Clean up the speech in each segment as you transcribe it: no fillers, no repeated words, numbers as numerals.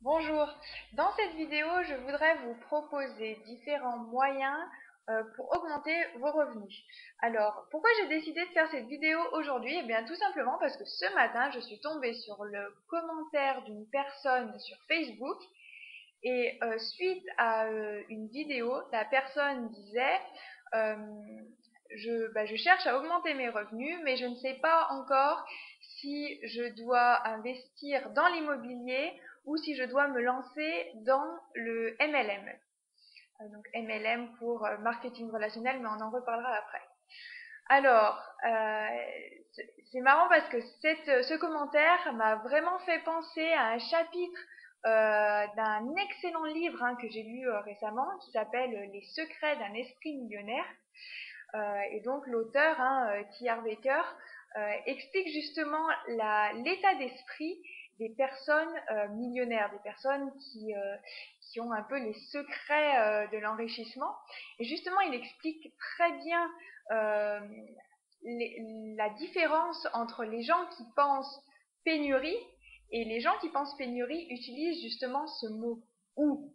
Bonjour, dans cette vidéo, je voudrais vous proposer différents moyens pour augmenter vos revenus. Alors, pourquoi j'ai décidé de faire cette vidéo aujourd'hui? Eh bien, tout simplement parce que ce matin, je suis tombée sur le commentaire d'une personne sur Facebook et suite à une vidéo, la personne disait euh, je cherche à augmenter mes revenus, mais je ne sais pas encore si je dois investir dans l'immobilier ou si je dois me lancer dans le MLM. Donc MLM pour marketing relationnel, mais on en reparlera après. Alors, c'est marrant parce que ce commentaire m'a vraiment fait penser à un chapitre d'un excellent livre que j'ai lu récemment qui s'appelle Les secrets d'un esprit millionnaire. Et donc l'auteur, T. Harv Eker, explique justement l'état d'esprit des personnes millionnaires, des personnes qui ont un peu les secrets de l'enrichissement. Et justement, il explique très bien euh, la différence entre les gens qui pensent pénurie et les gens qui pensent pénurie utilisent justement ce mot ou.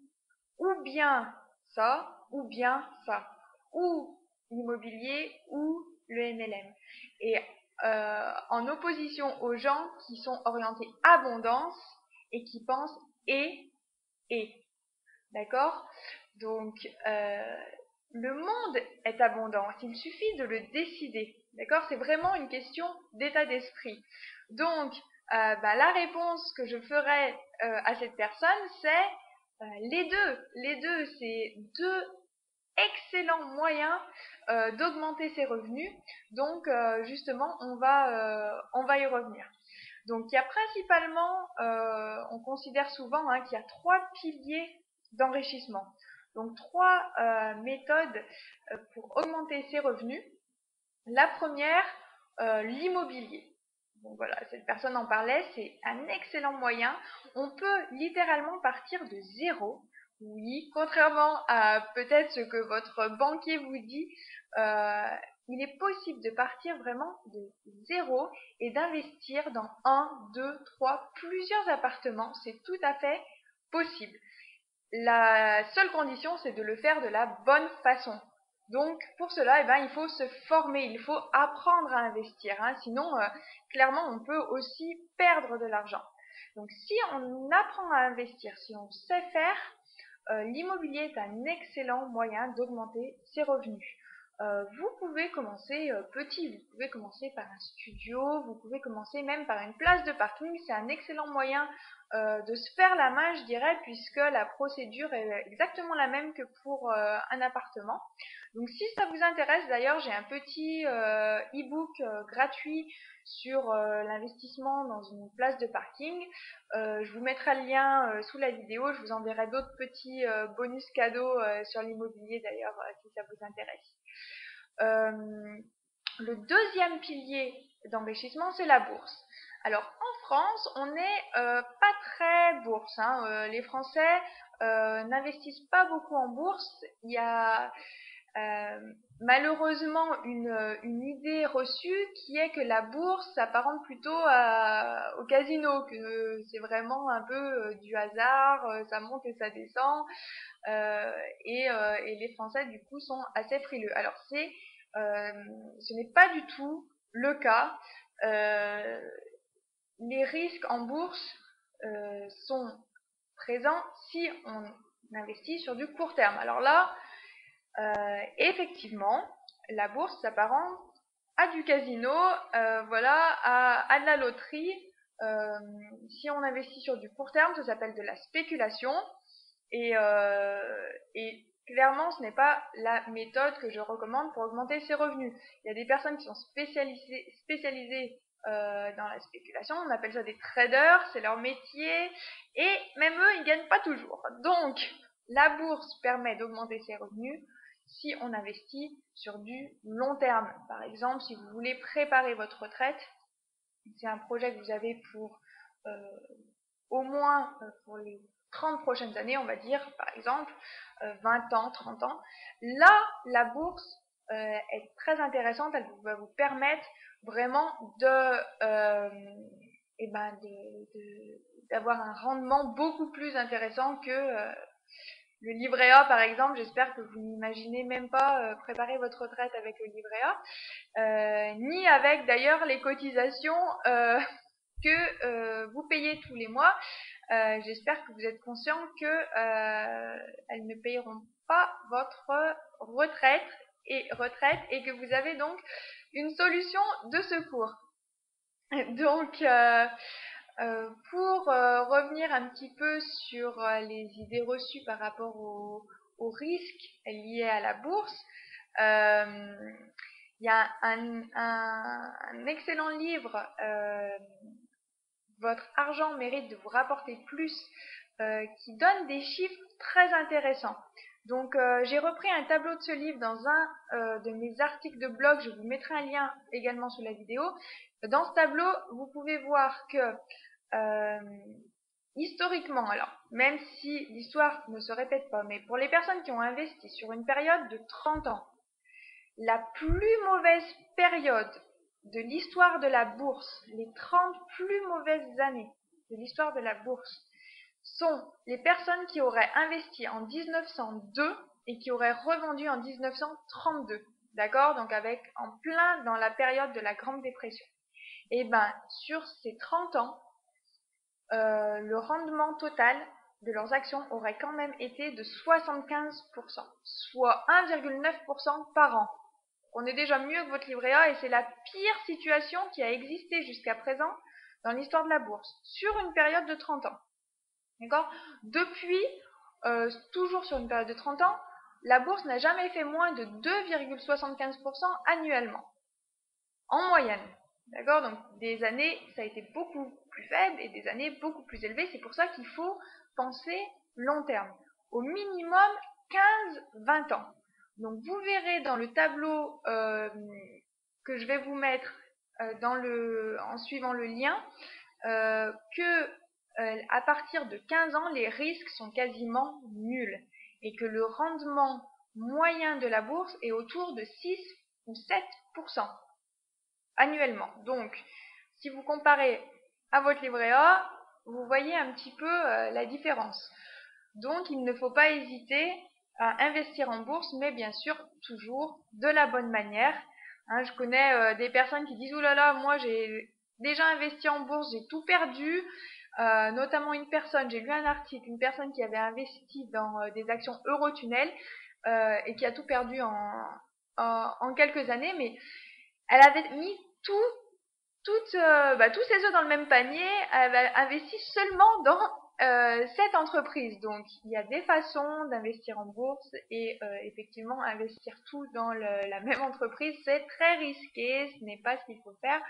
Ou bien ça, ou bien ça. Ou l'immobilier, ou le MLM. Et en opposition aux gens qui sont orientés abondance et qui pensent et. D'accord? Donc, le monde est abondant. Il suffit de le décider. D'accord? C'est vraiment une question d'état d'esprit. Donc, la réponse que je ferai à cette personne, c'est les deux. Les deux, c'est deux excellents moyens d'augmenter ses revenus. Donc, justement, on va y revenir. Donc, il y a principalement, on considère souvent qu'il y a trois piliers d'enrichissement. Donc, trois méthodes pour augmenter ses revenus. La première, l'immobilier. Donc voilà, cette personne en parlait, c'est un excellent moyen. On peut littéralement partir de zéro. Oui, contrairement à peut-être ce que votre banquier vous dit, euh, il est possible de partir vraiment de zéro et d'investir dans un, deux, trois, plusieurs appartements. C'est tout à fait possible. La seule condition, c'est de le faire de la bonne façon. Donc, pour cela, il faut se former, il faut apprendre à investir. Sinon, clairement, on peut aussi perdre de l'argent. Donc, si on apprend à investir, si on sait faire, l'immobilier est un excellent moyen d'augmenter ses revenus. Vous pouvez commencer petit, vous pouvez commencer par un studio, vous pouvez commencer même par une place de parking. C'est un excellent moyen de se faire la main, je dirais, puisque la procédure est exactement la même que pour un appartement. Donc si ça vous intéresse, d'ailleurs, j'ai un petit e-book gratuit sur l'investissement dans une place de parking. Je vous mettrai le lien sous la vidéo. Je vous enverrai d'autres petits bonus cadeaux sur l'immobilier d'ailleurs si ça vous intéresse. Le deuxième pilier d'enrichissement, c'est la bourse. Alors en France, on n'est pas très bourse. Les Français n'investissent pas beaucoup en bourse. Il y a malheureusement une idée reçue qui est que la bourse s'apparente plutôt au casino, que c'est vraiment un peu du hasard, ça monte et ça descend, et les Français du coup sont assez frileux. Alors ce n'est pas du tout le cas. Euh, les risques en bourse sont présents si on investit sur du court terme. Alors là, effectivement, la bourse s'apparente à du casino, voilà, à de la loterie. Euh, Si on investit sur du court terme, ça s'appelle de la spéculation. Et clairement, ce n'est pas la méthode que je recommande pour augmenter ses revenus. Il y a des personnes qui sont spécialisées dans la spéculation, on appelle ça des traders, c'est leur métier, et même eux, ils gagnent pas toujours. Donc, la bourse permet d'augmenter ses revenus si on investit sur du long terme. Par exemple, si vous voulez préparer votre retraite, c'est un projet que vous avez pour au moins pour les 30 prochaines années, on va dire, par exemple, 20 ans, 30 ans. Là, la bourse est très intéressante, elle va vous permettre vraiment et ben d'avoir un rendement beaucoup plus intéressant que le livret A par exemple. J'espère que vous n'imaginez même pas préparer votre retraite avec le livret A, ni avec d'ailleurs les cotisations que vous payez tous les mois. J'espère que vous êtes conscient que elles ne payeront pas votre retraite et que vous avez donc une solution de secours. Donc, pour revenir un petit peu sur les idées reçues par rapport aux risques liés à la bourse, il y a un excellent livre, Votre argent mérite de vous rapporter plus, qui donne des chiffres très intéressants. Donc j'ai repris un tableau de ce livre dans un de mes articles de blog, je vous mettrai un lien également sous la vidéo. Dans ce tableau, vous pouvez voir que historiquement, alors même si l'histoire ne se répète pas, mais pour les personnes qui ont investi sur une période de 30 ans, la plus mauvaise période de l'histoire de la bourse, les 30 plus mauvaises années de l'histoire de la bourse, sont les personnes qui auraient investi en 1902 et qui auraient revendu en 1932. D'accord? Donc en plein dans la période de la Grande Dépression. Et ben, sur ces 30 ans, le rendement total de leurs actions aurait quand même été de 75%, soit 1,9% par an. On est déjà mieux que votre livret A et c'est la pire situation qui a existé jusqu'à présent dans l'histoire de la bourse, sur une période de 30 ans. D'accord? Depuis, toujours sur une période de 30 ans, la bourse n'a jamais fait moins de 2,75% annuellement, en moyenne. D'accord? Donc des années, ça a été beaucoup plus faible et des années beaucoup plus élevées. C'est pour ça qu'il faut penser long terme. Au minimum 15-20 ans. Donc vous verrez dans le tableau que je vais vous mettre en suivant le lien que à partir de 15 ans, les risques sont quasiment nuls et que le rendement moyen de la bourse est autour de 6 ou 7% annuellement. Donc, si vous comparez à votre livret A, vous voyez un petit peu la différence. Donc, il ne faut pas hésiter à investir en bourse, mais bien sûr, toujours de la bonne manière. Hein, je connais des personnes qui disent « Ouh là là, moi j'ai déjà investi en bourse, j'ai tout perdu ». Notamment une personne, j'ai lu un article, une personne qui avait investi dans des actions Eurotunnel et qui a tout perdu en quelques années, mais elle avait mis tous ses œufs dans le même panier, elle avait investi seulement dans cette entreprise. Donc il y a des façons d'investir en bourse et effectivement investir tout dans la même entreprise, c'est très risqué, ce n'est pas ce qu'il faut faire,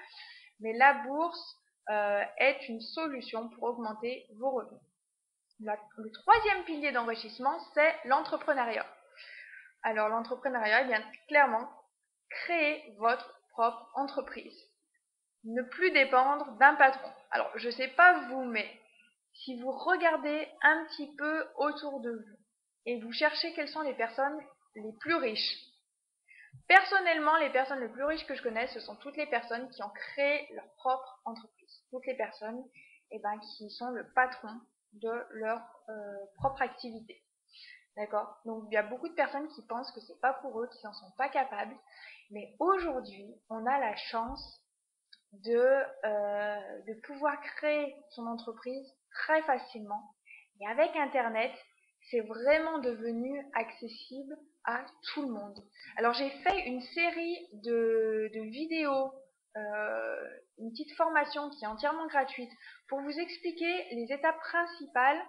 mais la bourse est une solution pour augmenter vos revenus. Le troisième pilier d'enrichissement, c'est l'entrepreneuriat. Alors l'entrepreneuriat, eh bien clairement, créer votre propre entreprise. Ne plus dépendre d'un patron. Alors je ne sais pas vous, mais si vous regardez un petit peu autour de vous et vous cherchez quelles sont les personnes les plus riches, personnellement, les personnes les plus riches que je connais, ce sont toutes les personnes qui ont créé leur propre entreprise. Toutes les personnes qui sont le patron de leur propre activité. D'accord? Donc il y a beaucoup de personnes qui pensent que c'est pas pour eux, qui n'en sont pas capables. Mais aujourd'hui, on a la chance de pouvoir créer son entreprise très facilement. Et avec Internet, c'est vraiment devenu accessible à tout le monde. Alors j'ai fait une série de vidéos, une petite formation qui est entièrement gratuite pour vous expliquer les étapes principales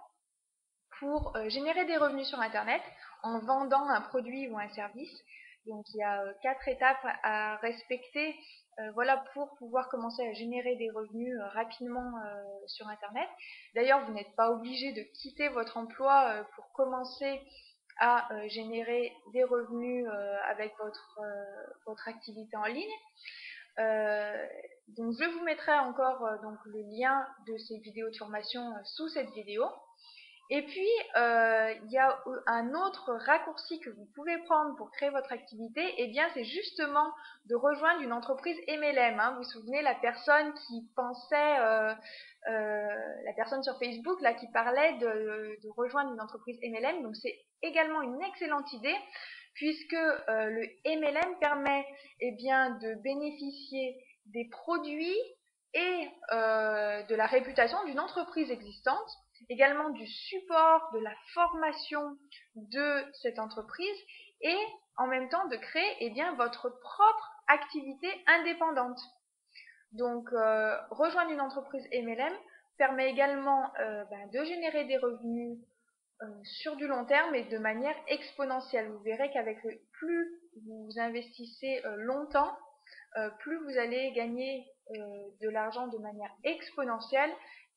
pour générer des revenus sur Internet en vendant un produit ou un service. Donc il y a 4 étapes à respecter voilà, pour pouvoir commencer à générer des revenus rapidement sur Internet. D'ailleurs, vous n'êtes pas obligé de quitter votre emploi pour commencer à générer des revenus avec votre activité en ligne. Donc je vous mettrai encore donc le lien de ces vidéos de formation sous cette vidéo. Et puis, il y a un autre raccourci que vous pouvez prendre pour créer votre activité, et bien c'est justement de rejoindre une entreprise MLM. Hein. Vous vous souvenez, la personne qui pensait, la personne sur Facebook là, qui parlait de rejoindre une entreprise MLM, donc c'est également une excellente idée, puisque le MLM permet bien, de bénéficier des produits et de la réputation d'une entreprise existante, également du support, de la formation de cette entreprise et en même temps de créer bien, votre propre activité indépendante. Donc, rejoindre une entreprise MLM permet également de générer des revenus sur du long terme et de manière exponentielle. Vous verrez qu'avec plus vous investissez longtemps, plus vous allez gagner de l'argent de manière exponentielle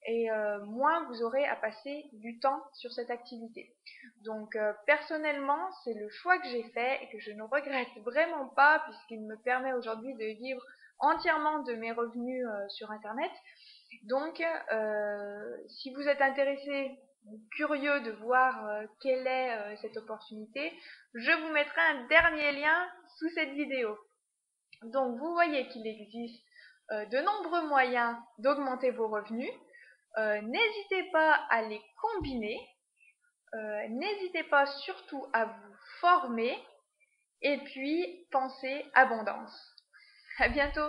et moins vous aurez à passer du temps sur cette activité. Donc personnellement, c'est le choix que j'ai fait et que je ne regrette vraiment pas puisqu'il me permet aujourd'hui de vivre entièrement de mes revenus sur Internet. Donc si vous êtes intéressé, curieux de voir quelle est cette opportunité, je vous mettrai un dernier lien sous cette vidéo. Donc vous voyez qu'il existe de nombreux moyens d'augmenter vos revenus. N'hésitez pas à les combiner. N'hésitez pas surtout à vous former. Et puis pensez abondance. À bientôt!